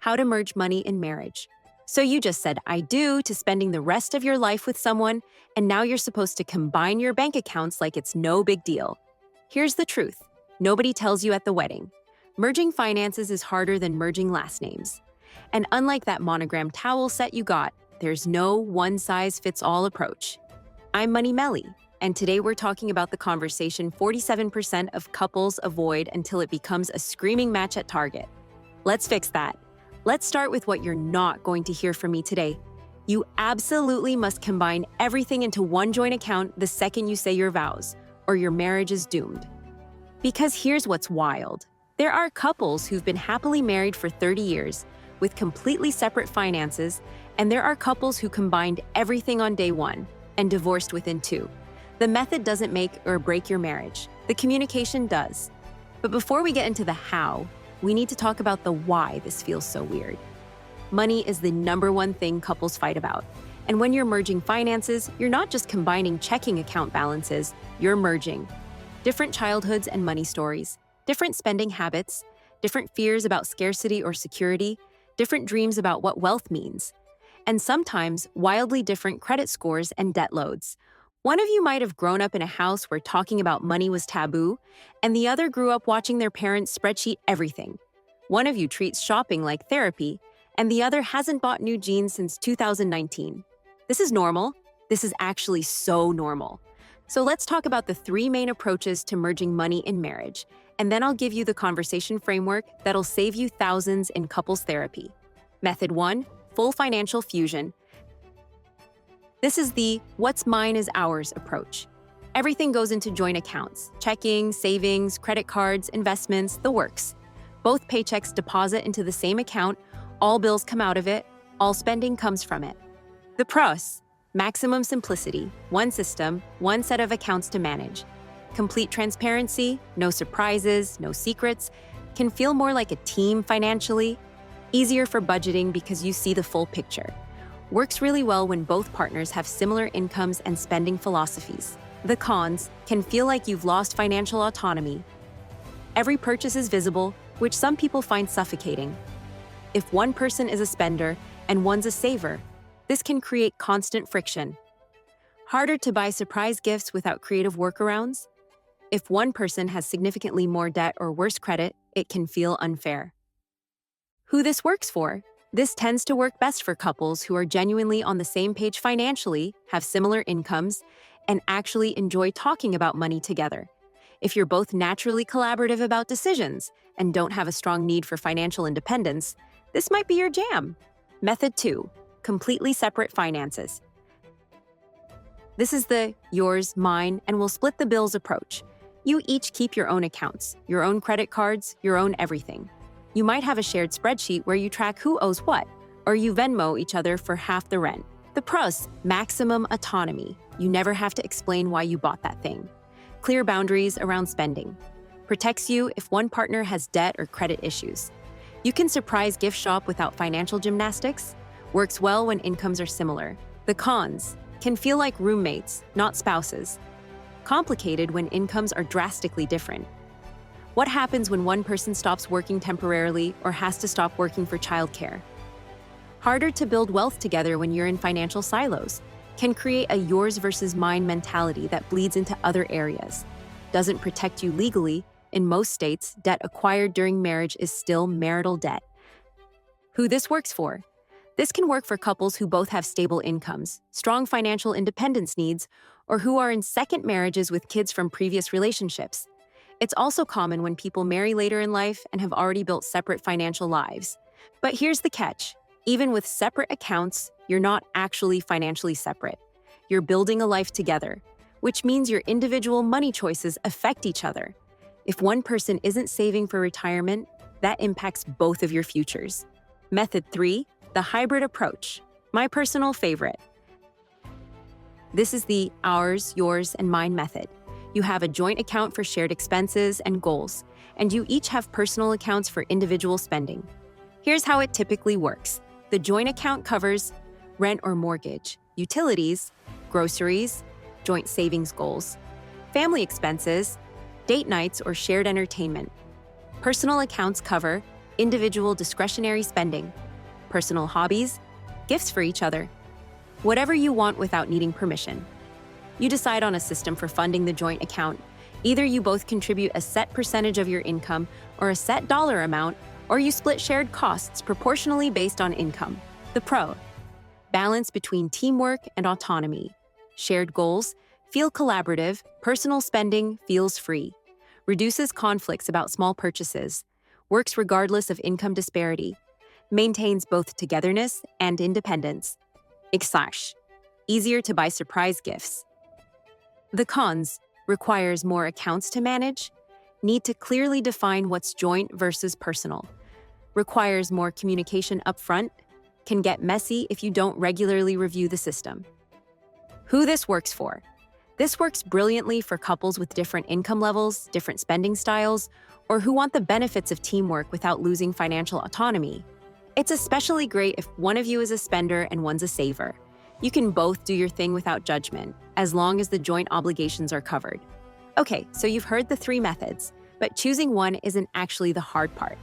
how to merge money in marriage. So you just said I do to spending the rest of your life with someone, and now you're supposed to combine your bank accounts like it's no big deal. Here's the truth. Nobody tells you at the wedding. Merging finances is harder than merging last names. And unlike that monogram towel set you got, there's no one-size-fits-all approach. I'm Mellie, and today we're talking about the conversation 47% of couples avoid until it becomes a screaming match at Target. Let's fix that. Let's start with what you're not going to hear from me today. You absolutely must combine everything into one joint account the second you say your vows, or your marriage is doomed. Because here's what's wild. There are couples who've been happily married for 30 years with completely separate finances, and there are couples who combined everything on day one and divorced within 2. The method doesn't make or break your marriage. The communication does. But before we get into the how, we need to talk about the why this feels so weird. Money is the number one thing couples fight about. And when you're merging finances, you're not just combining checking account balances, you're merging different childhoods and money stories, different spending habits, different fears about scarcity or security, different dreams about what wealth means, and sometimes wildly different credit scores and debt loads. One of you might have grown up in a house where talking about money was taboo, and the other grew up watching their parents spreadsheet everything. One of you treats shopping like therapy, and the other hasn't bought new jeans since 2019. This is normal. This is actually so normal. So let's talk about the 3 main approaches to merging money in marriage, and then I'll give you the conversation framework that'll save you thousands in couples therapy. Method 1, full financial fusion. This is the what's mine is ours approach. Everything goes into joint accounts: checking, savings, credit cards, investments, the works. Both paychecks deposit into the same account, all bills come out of it, all spending comes from it. The pros: maximum simplicity, one system, one set of accounts to manage. Complete transparency, no surprises, no secrets, can feel more like a team financially. Easier for budgeting because you see the full picture. Works really well when both partners have similar incomes and spending philosophies. The cons: can feel like you've lost financial autonomy. Every purchase is visible, which some people find suffocating. If one person is a spender and one's a saver, this can create constant friction. Harder to buy surprise gifts without creative workarounds. If one person has significantly more debt or worse credit, it can feel unfair. Who this works for? This tends to work best for couples who are genuinely on the same page financially, have similar incomes, and actually enjoy talking about money together. If you're both naturally collaborative about decisions and don't have a strong need for financial independence, this might be your jam. Method 2, completely separate finances. This is the yours, mine, and we'll split the bills approach. You each keep your own accounts, your own credit cards, your own everything. You might have a shared spreadsheet where you track who owes what, or you Venmo each other for half the rent. The pros: maximum autonomy. You never have to explain why you bought that thing. Clear boundaries around spending. Protects you if one partner has debt or credit issues. You can surprise gift shop without financial gymnastics. Works well when incomes are similar. The cons: can feel like roommates, not spouses. Complicated when incomes are drastically different. What happens when one person stops working temporarily or has to stop working for childcare? Harder to build wealth together when you're in financial silos. Can create a yours versus mine mentality that bleeds into other areas. Doesn't protect you legally. In most states, debt acquired during marriage is still marital debt. Who this works for? This can work for couples who both have stable incomes, strong financial independence needs, or who are in second marriages with kids from previous relationships. It's also common when people marry later in life and have already built separate financial lives. But here's the catch. Even with separate accounts, you're not actually financially separate. You're building a life together, which means your individual money choices affect each other. If one person isn't saving for retirement, that impacts both of your futures. Method 3, the hybrid approach. My personal favorite. This is the ours, yours, and mine method. You have a joint account for shared expenses and goals, and you each have personal accounts for individual spending. Here's how it typically works. The joint account covers rent or mortgage, utilities, groceries, joint savings goals, family expenses, date nights or shared entertainment. Personal accounts cover individual discretionary spending, personal hobbies, gifts for each other, whatever you want without needing permission. You decide on a system for funding the joint account. Either you both contribute a set percentage of your income or a set dollar amount, or you split shared costs proportionally based on income. The pro: balance between teamwork and autonomy. Shared goals feel collaborative, personal spending feels free. Reduces conflicts about small purchases, works regardless of income disparity, maintains both togetherness and independence. Exash: easier to buy surprise gifts. The cons: requires more accounts to manage, need to clearly define what's joint versus personal, requires more communication upfront, can get messy if you don't regularly review the system. Who this works for? This works brilliantly for couples with different income levels, different spending styles, or who want the benefits of teamwork without losing financial autonomy. It's especially great if one of you is a spender and one's a saver. You can both do your thing without judgment, as long as the joint obligations are covered. Okay, so you've heard the 3 methods, but choosing one isn't actually the hard part.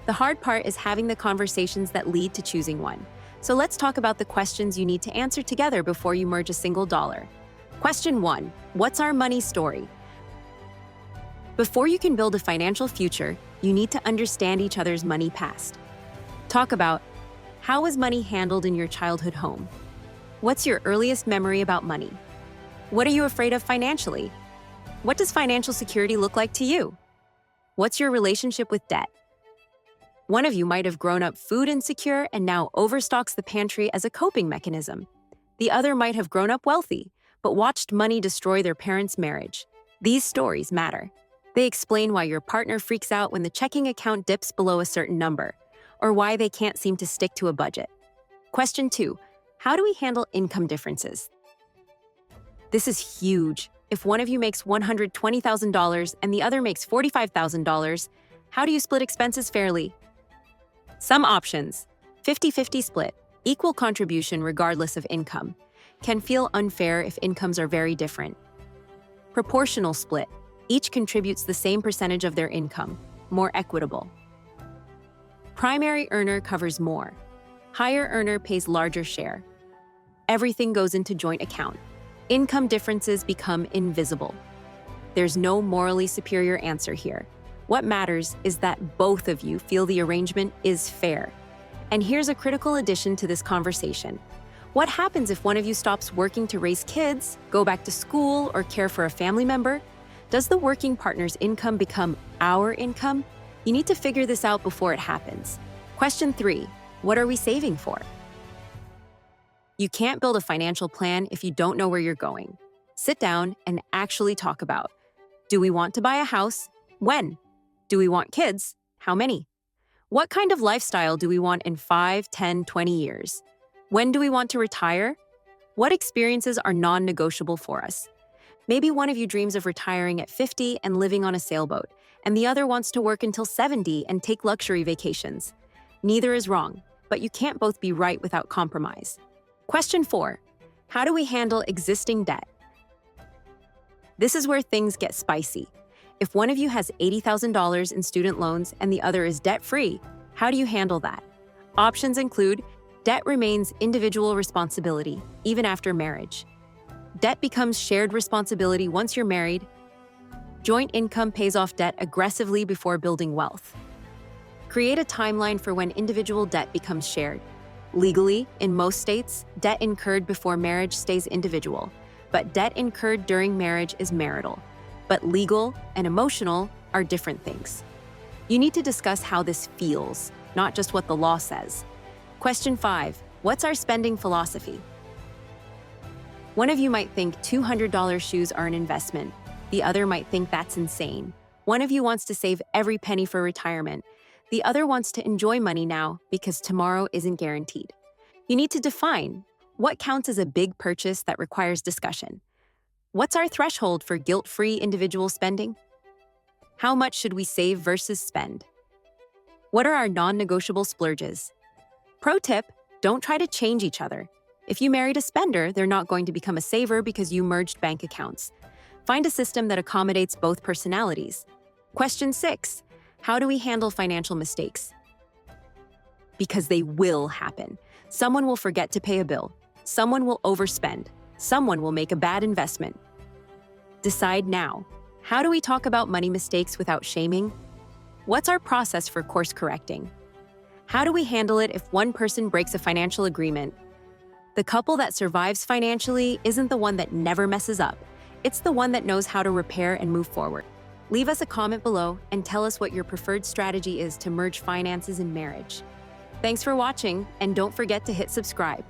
The hard part is having the conversations that lead to choosing one. So let's talk about the questions you need to answer together before you merge a single dollar. Question 1: what's our money story? Before you can build a financial future, you need to understand each other's money past. Talk about: how was money handled in your childhood home? What's your earliest memory about money? What are you afraid of financially? What does financial security look like to you? What's your relationship with debt? One of you might have grown up food insecure and now overstocks the pantry as a coping mechanism. The other might have grown up wealthy, but watched money destroy their parents' marriage. These stories matter. They explain why your partner freaks out when the checking account dips below a certain number, or why they can't seem to stick to a budget. Question 2: how do we handle income differences? This is huge. If one of you makes $120,000 and the other makes $45,000, how do you split expenses fairly? Some options: 50-50 split, equal contribution regardless of income, can feel unfair if incomes are very different. Proportional split, each contributes the same percentage of their income, more equitable. Primary earner covers more. Higher earner pays larger share. Everything goes into joint account. Income differences become invisible. There's no morally superior answer here. What matters is that both of you feel the arrangement is fair. And here's a critical addition to this conversation. What happens if one of you stops working to raise kids, go back to school, or care for a family member? Does the working partner's income become our income? You need to figure this out before it happens. Question 3: what are we saving for? You can't build a financial plan if you don't know where you're going. Sit down and actually talk about: do we want to buy a house? When? Do we want kids? How many? What kind of lifestyle do we want in 5, 10, 20 years? When do we want to retire? What experiences are non-negotiable for us? Maybe one of you dreams of retiring at 50 and living on a sailboat, and the other wants to work until 70 and take luxury vacations. Neither is wrong, but you can't both be right without compromise. Question 4: how do we handle existing debt? This is where things get spicy. If one of you has $80,000 in student loans and the other is debt-free, how do you handle that? Options include: debt remains individual responsibility, even after marriage. Debt becomes shared responsibility once you're married. Joint income pays off debt aggressively before building wealth. Create a timeline for when individual debt becomes shared. Legally, in most states, debt incurred before marriage stays individual, but debt incurred during marriage is marital. But legal and emotional are different things. You need to discuss how this feels, not just what the law says. Question 5: what's our spending philosophy? One of you might think $200 shoes are an investment. The other might think that's insane. One of you wants to save every penny for retirement. The other wants to enjoy money now because tomorrow isn't guaranteed. You need to define what counts as a big purchase that requires discussion. What's our threshold for guilt-free individual spending? How much should we save versus spend? What are our non-negotiable splurges? Pro tip: don't try to change each other. If you married a spender, they're not going to become a saver because you merged bank accounts. Find a system that accommodates both personalities. Question 6: how do we handle financial mistakes? because they will happen. Someone will forget to pay a bill. Someone will overspend. Someone will make a bad investment. Decide now. How do we talk about money mistakes without shaming? What's our process for course correcting? How do we handle it if one person breaks a financial agreement? The couple that survives financially isn't the one that never messes up. It's the one that knows how to repair and move forward. Leave us a comment below and tell us what your preferred strategy is to merge finances in marriage. Thanks for watching, and don't forget to hit subscribe.